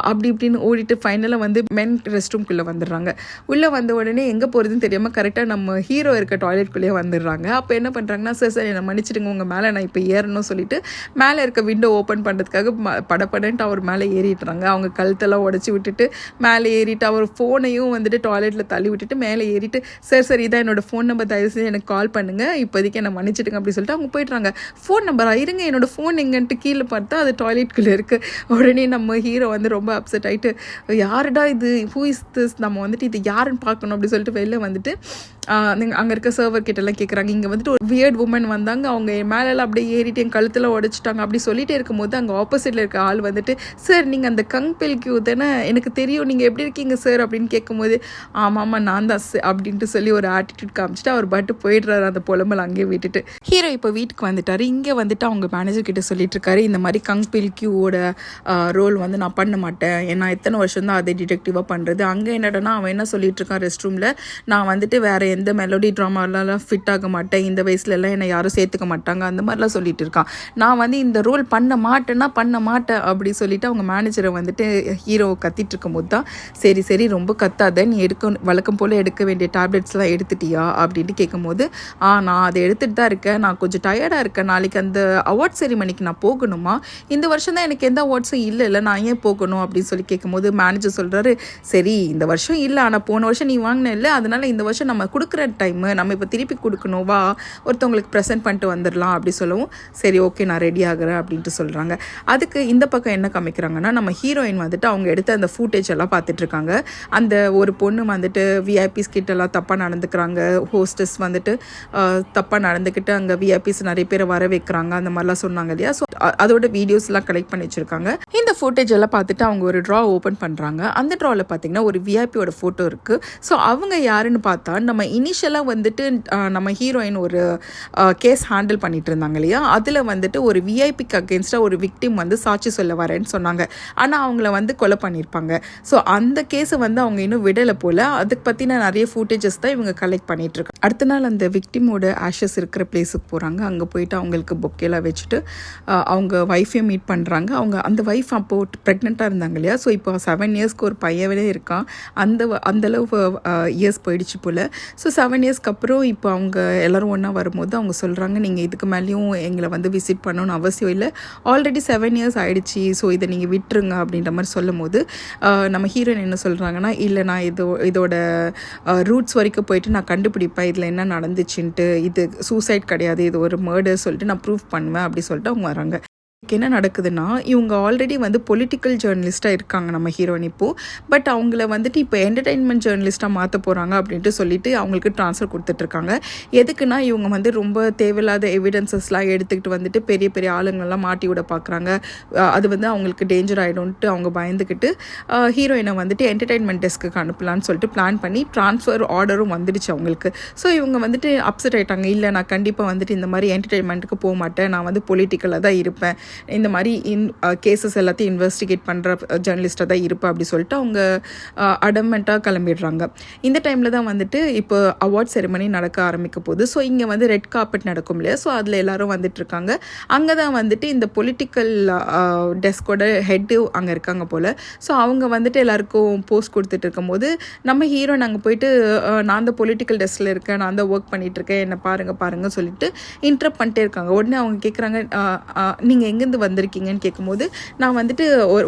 அப்படி இப்படின்னு ஓடிட்டு ஃபைனலாக வந்து மென் ரெஸ்ட் ரூம்குள்ளே வந்துடுறாங்க. உள்ளே வந்த உடனே எங்கே போகிறதுன்னு தெரியாமல் கரெக்டாக நம்ம ஹீரோ இருக்க டாய்லெட்குள்ளேயே வந்துடுறாங்க. அப்போ என்ன பண்ணுறாங்கன்னா, சார் என்னை மன்னிச்சிடுங்க, உங்கள் மேலே நான் இப்போ ஏறணும் சொல்லிட்டு மேலே இருக்க விண்டோ ஓப்பன் பண்ணுறதுக்காக படப்படன்ட்டு அவர் மேலே ஏறிட்டுறாங்க. அவங்க கழுத்தெல்லாம் உடச்சி விட்டுட்டு மேலே ஏறிட்டு அவர் ஃபோனையும் வந்துட்டு டாய்லெட்டில் தள்ளி விட்டுட்டு மேலே ஏறிட்டு, சார் இதான் என்னோட ஃபோன் நம்பர், தயவு செஞ்சு எனக்கு கால் பண்ணுங்கள், இப்போதைக்கு என்னை மன்னிச்சிடுங்க அப்படின்னு சொல்லிட்டு அவங்க போய்ட்றாங்க. ஃபோன் நம்பரா, இருங்க என்னோட ஃபோன் எங்கன்ட்டு கீழே பார்த்தா அது டாய்லெட்குள்ளே இருக்குது. உடனே நம்ம ஹீரோ வந்து ரொம்ப அப்செட் ஆகிட்டு, யாருடா இது, ஹூ இஸ் திஸ், நம்ம வந்துட்டு இது யாருன்னு பார்க்கணும் அப்படின்னு சொல்லிட்டு வெளில வந்துட்டு அங்கே இருக்க சர்வர் கிட்டலாம் கேட்குறாங்க. இங்கே வந்துட்டு ஒரு வியர்ட் உமன் வந்தாங்க, அவங்க மேலெல்லாம் அப்படியே ஏறிட்டு என் கழுத்தில் உடைச்சிட்டாங்க அப்படி சொல்லிட்டே இருக்கும்போது அங்கே ஆப்போசிட்டில் இருக்க ஆள் வந்துட்டு, சார் நீங்கள் அந்த கங் பெல் கியூ தானே, எனக்கு தெரியும், நீங்கள் எப்படி இருக்கீங்க சார் அப்படின்னு கேட்கும்போது, ஆமாம் நான் தான் அப்படின்ட்டு சொல்லி ஒரு ஆட்டிடியூட் காமிச்சிட்டு அவர் பாட்டு போயிடுறாரு அந்த புலம்பல் அங்கேயே விட்டுட்டு. ஹீரோ இப்போ வீட்டுக்கு வந்துட்டார். இங்கே வந்துட்டு அவங்க மேனேஜர் கிட்ட சொல்லிட்டு இருக்காரு, இந்த மாதிரி கங் பெல் கியூவோட ரோல் வந்து நான் பண்ண மாட்டேன், ஏன்னா எத்தனை வருஷம் தான் அதே டிடெக்டிவாக பண்ணுறது. அங்கே என்னடனா அவன் என்ன சொல்லிட்டு இருக்கான் ரெஸ்ட் ரூமில், நான் வந்துட்டு வேறு எந்த மெலோடி ட்ராமாலாம் ஃபிட் ஆக மாட்டேன், இந்த வயசுலலாம் என்னை யாரும் சேர்த்துக்க மாட்டாங்க, அந்த மாதிரிலாம் சொல்லிட்டு இருக்கான். நான் வந்து இந்த ரோல் பண்ண மாட்டேன்னா பண்ண மாட்டேன் அப்படி சொல்லிட்டு அவங்க மேனேஜரை வந்துட்டு ஹீரோ கத்திட்டு இருக்கும்போது தான், சரி ரொம்ப கத்தாத, நீ வழக்கம் போல் எடுக்க வேண்டிய டேப்லெட்ஸ்லாம் எடுத்துட்டியா அப்படின்ட்டு கேட்கும்போது, நான் அதை எடுத்துகிட்டு தான் இருக்கேன், நான் கொஞ்சம் டயர்டாக இருக்கேன், நாளைக்கு அந்த அவார்ட் செரிமனிக்கு நான் போகணுமா, இந்த வருஷம் தான் எனக்கு எந்த அவார்ட்ஸும் இல்லை, நான் ஏன் போகணும் அப்படின்னு சொல்லி கேட்கும்போது மேனேஜர் சொல்கிறாரு, சரி இந்த வருஷம் இல்லை, ஆனால் போன வருஷம் நீ வாங்கின இல்லை, அதனால இந்த வருஷம் நம்ம கொடுக்குற டைமு நம்ம இப்போ திருப்பி கொடுக்கணும், வா ஒருத்தவங்களுக்கு ப்ரெசென்ட் பண்ணிட்டு வந்துடலாம் அப்படி சொல்லவும், சரி ஓகே நான் ரெடி ஆகிறேன் அப்படின்ட்டு சொல்கிறாங்க. அதுக்கு இந்த பக்கம் என்ன காமிக்கிறாங்கன்னா, நம்ம ஹீரோயின் வந்துட்டு அவங்க எடுத்த அந்த ஃபூட்டேஜ் எல்லாம் பார்த்துட்ருக்காங்க. அந்த ஒரு பொண்ணு வந்துட்டு விஐபிஸ் கிட்டலாம் தப்பாக நடந்துக்கிறாங்க, ஹோஸ்டஸ் வந்துட்டு தப்பாக நடந்துக்கிட்டு அங்கே விஐபிஸ் நிறைய பேரை வர வைக்கிறாங்க, அந்த மாதிரிலாம் சொன்னாங்க இல்லையா. ஸோ அதோட வீடியோஸ்லாம் கலெக்ட் பண்ணி வச்சுருக்காங்க. இந்த ஃபுட்டேஜ் எல்லாம் பார்த்துட்டு அவங்க ஒரு ட்ரா ஓப்பன் பண்ணுறாங்க. அந்த ட்ராவில் பார்த்தீங்கன்னா ஒரு விஐபியோட ஃபோட்டோ இருக்குது. ஸோ அவங்க யாருன்னு பார்த்தா நம்ம இனிஷியலாக வந்துட்டு நம்ம ஹீரோயின் ஒரு கேஸ் ஹேண்டில் பண்ணிட்டு இருந்தாங்க இல்லையா, அதில் வந்துட்டு ஒரு விஐபிக்கு அகேன்ஸ்டாக ஒரு விக்டிம் வந்து சாட்சி சொல்ல வரேன்னு சொன்னாங்க. ஆனால் அவங்கள வந்து கொலை பண்ணியிருப்பாங்க. ஸோ அந்த கேஸை வந்து அவங்க இன்னும் விடலை போல். அதுக்கு பற்றின நிறைய ஃபூட்டேஜஸ் தான் இவங்க கலெக்ட் பண்ணிகிட்ருக்காங்க. அடுத்த நாள் அந்த விக்டிமோட ஆஷஸ் இருக்கிற பிளேஸுக்கு போகிறாங்க. அங்கே போயிட்டு அவங்களுக்கு பொக்கேலாம் வச்சுட்டு அவங்க ஒய்ஃபையும் மீட் பண்ணுறாங்க. அவங்க அந்த ஒய்ஃப் அப்போது ப்ரெக்னெண்ட்டாக இருந்தாங்க இல்லையா, ஸோ இப்போ 7 இயர்ஸ்க்கு ஒரு பையனே இருக்கான். அந்தளவு இயர்ஸ் போயிடுச்சு போல். ஸோ 7 இயர்ஸ்க்கு அப்புறம் இப்போ அவங்க எல்லோரும் ஒன்றா வரும்போது அவங்க சொல்கிறாங்க, நீங்கள் இதுக்கு மேலேயும் எங்களை வந்து விசிட் பண்ணணும்னு அவசியம் இல்லை, ஆல்ரெடி 7 இயர்ஸ் ஆகிடுச்சி, ஸோ இதை நீங்கள் விட்டுருங்க அப்படின்ற மாதிரி சொல்லும் போது நம்ம ஹீரோயின் என்ன சொல்கிறாங்கன்னா, இல்லை நான் இதோட ரூட்ஸ் வரைக்கும் போயிட்டு நான் கண்டுபிடிப்பேன் இதில் என்ன நடந்துச்சுன்ட்டு, இது சூசைட் கிடையாது, இது ஒரு மர்டர் சொல்லிட்டு நான் ப்ரூவ் பண்ணுவேன் அப்படி சொல்லிட்டு அவங்க வராங்க. என்ன நடக்குதுன்னா, இவங்க ஆல்ரெடி வந்து பொலிட்டிக்கல் ஜேர்னலிஸ்ட்டாக இருக்காங்க நம்ம ஹீரோயின் இப்போது. பட் அவங்கள வந்துட்டு இப்போ என்டர்டெயின்மெண்ட் ஜேர்னலிஸ்ட்டாக மாற்ற போகிறாங்க அப்படின்ட்டு சொல்லிட்டு அவங்களுக்கு ட்ரான்ஸ்ஃபர் கொடுத்துட்ருக்காங்க. எதுக்குன்னா, இவங்க வந்து ரொம்ப தேவையில்லாத எவிடன்சஸ்லாம் எடுத்துக்கிட்டு வந்துட்டு பெரிய பெரிய ஆளுங்கள்லாம் மாட்டி விட பார்க்குறாங்க. அது வந்து அவங்களுக்கு டேஞ்சர் ஆகிடும்ட்டு அவங்க பயந்துக்கிட்டு ஹீரோயினை வந்துட்டு என்டர்டெயின்மெண்ட் டெஸ்க்கு அனுப்பலான்னு சொல்லிட்டு பிளான் பண்ணி ட்ரான்ஸ்ஃபர் ஆர்டரும் வந்துடுச்சு அவங்களுக்கு. ஸோ இவங்க வந்துட்டு அப்செட் ஆகிட்டாங்க. இல்லை, நான் கண்டிப்பாக வந்துட்டு இந்த மாதிரி என்டர்டெயின்மெண்ட்டுக்கு போக மாட்டேன், நான் வந்து பொலிட்டிக்கலாக தான் இருப்பேன், இந்த மாதிரி கேசஸ் எல்லாத்தையும் இன்வெஸ்டிகேட் பண்ணுற ஜேர்னலிஸ்ட்டாக தான் இருப்பேன் அப்படி சொல்லிட்டு அவங்க அடமெண்ட்டாக கிளம்பிடுறாங்க. இந்த டைமில் தான் வந்துட்டு இப்போ அவார்ட் செரிமனி நடக்க ஆரம்பிக்க போகுது. ஸோ இங்கே வந்து ரெட் கார்பெட் நடக்கும் இல்லையா, ஸோ அதில் எல்லோரும் வந்துட்டுருக்காங்க. அங்கே தான் வந்துட்டு இந்த பொலிட்டிக்கல் டெஸ்கோட ஹெட்டு அங்கே இருக்காங்க போல். ஸோ அவங்க வந்துட்டு எல்லாருக்கும் போஸ்ட் கொடுத்துட்டு இருக்கும்போது நம்ம ஹீரோயின் அங்கே போயிட்டு நான் தான் பொலிட்டிக்கல் டெஸ்கில் இருக்கேன், நான் தான் ஒர்க் பண்ணிகிட்ருக்கேன், என்னை பாருங்க சொல்லிட்டு இன்டரப்ட் பண்ணிட்டே இருக்காங்க. உடனே அவங்க கேட்குறாங்க, நீங்கள் எங்கேருந்து வந்திருக்கீங்கன்னு கேட்கும்போது, நான் வந்துட்டு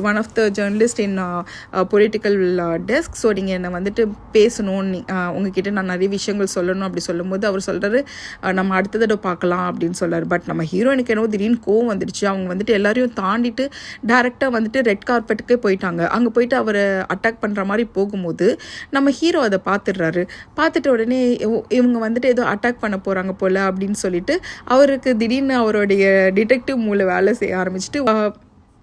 one of the journalist in political desk, so நீங்கள் என்னை வந்துட்டு பேசணும், உங்ககிட்ட நான் நிறைய விஷயங்கள் சொல்லணும் அப்படி சொல்லும்போது அவர் சொல்கிறாரு, நம்ம அடுத்த தடவை பார்க்கலாம் அப்படின்னு சொல்கிறார். பட் நம்ம ஹீரோயினுக்கு என்னவோ திடீர்னு கோவம் வந்துடுச்சு. அவங்க வந்துட்டு எல்லாரையும் தாண்டிட்டு டேரெக்டாக வந்துட்டு ரெட் கார்பெட்டுக்கே போயிட்டாங்க. அங்கே போயிட்டு அவரை அட்டாக் பண்ணுற மாதிரி போகும்போது நம்ம ஹீரோ அதை பார்த்துட்டு உடனே இவங்க வந்துட்டு ஏதோ அட்டாக் பண்ண போகிறாங்க போல் அப்படின்னு சொல்லிட்டு அவருக்கு திடீர்னு அவருடைய டிடெக்டிவ் மூளை வேலை செய்ய ஆரம்பிச்சுட்டு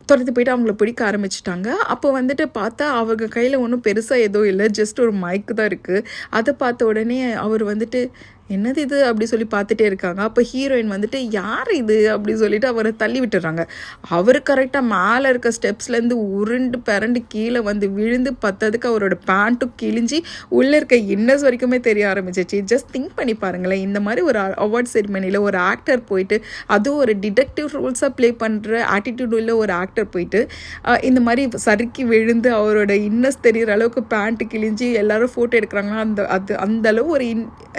துரத்து போயிட்டு அவங்கள பிடிக்க ஆரம்பிச்சிட்டாங்க. அப்போ வந்துட்டு பார்த்தா அவங்க கையில் ஒன்றும் பெருசாக எதுவும் இல்லை, ஜஸ்ட் ஒரு மைக்கு தான் இருக்குது. அதை பார்த்த உடனே அவர் வந்துட்டு என்னது இது அப்படி சொல்லி பார்த்துட்டே இருக்காங்க. அப்போ ஹீரோயின் வந்துட்டு யார் இது அப்படி சொல்லிட்டு அவரை தள்ளி விட்டுறாங்க. அவர் கரெக்டாக மேலே இருக்க ஸ்டெப்ஸ்லேருந்து உருண்டு பிறண்டு கீழே வந்து விழுந்து பத்ததுக்கு அவரோட பேண்ட்டும் கிழிஞ்சி உள்ளே இருக்க இன்னர்ஸ் வரைக்குமே தெரிய ஆரம்பிச்சிச்சு. ஜஸ்ட் திங்க் பண்ணி பாருங்களேன், இந்த மாதிரி ஒரு அவார்ட் செரிமனியில் ஒரு ஆக்டர் போயிட்டு, அதுவும் ஒரு டிடெக்டிவ் ரோல்ஸாக ப்ளே பண்ணுற ஆட்டிடியூட் உள்ள ஒரு ஆக்டர் போயிட்டு இந்த மாதிரி சறுக்கி விழுந்து அவரோட இன்னர்ஸ் தெரிகிற அளவுக்கு பேண்ட்டு கிழிஞ்சி எல்லாரும் ஃபோட்டோ எடுக்கிறாங்கன்னா அந்த அளவு ஒரு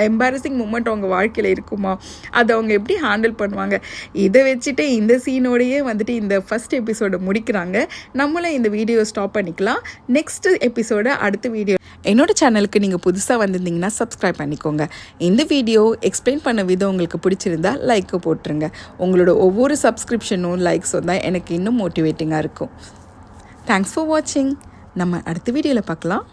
எம்பாரசிங் மூமெண்ட் அவங்க வாழ்க்கையில் இருக்குமா, அதை அவங்க எப்படி ஹேண்டில் பண்ணுவாங்க. இதை வச்சுட்டு இந்த சீனோடையே வந்துட்டு இந்த ஃபர்ஸ்ட் எபிசோடை முடிக்கிறாங்க. நம்மளும் இந்த வீடியோ ஸ்டாப் பண்ணிக்கலாம். நெக்ஸ்ட் எபிசோட அடுத்த வீடியோ. என்னோட சேனலுக்கு நீங்கள் புதுசாக வந்திருந்தீங்கன்னா சப்ஸ்கிரைப் பண்ணிக்கோங்க. இந்த வீடியோ எக்ஸ்பிளைன் பண்ண விதம் உங்களுக்கு பிடிச்சிருந்தா லைக்கு போட்டுருங்க. உங்களோட ஒவ்வொரு சப்ஸ்கிரிப்ஷனும் லைக்ஸும் தான் எனக்கு இன்னும் மோட்டிவேட்டிங்காக இருக்கும். தேங்க்ஸ் ஃபார் வாட்சிங். நம்ம அடுத்த வீடியோவில் பார்க்கலாம்.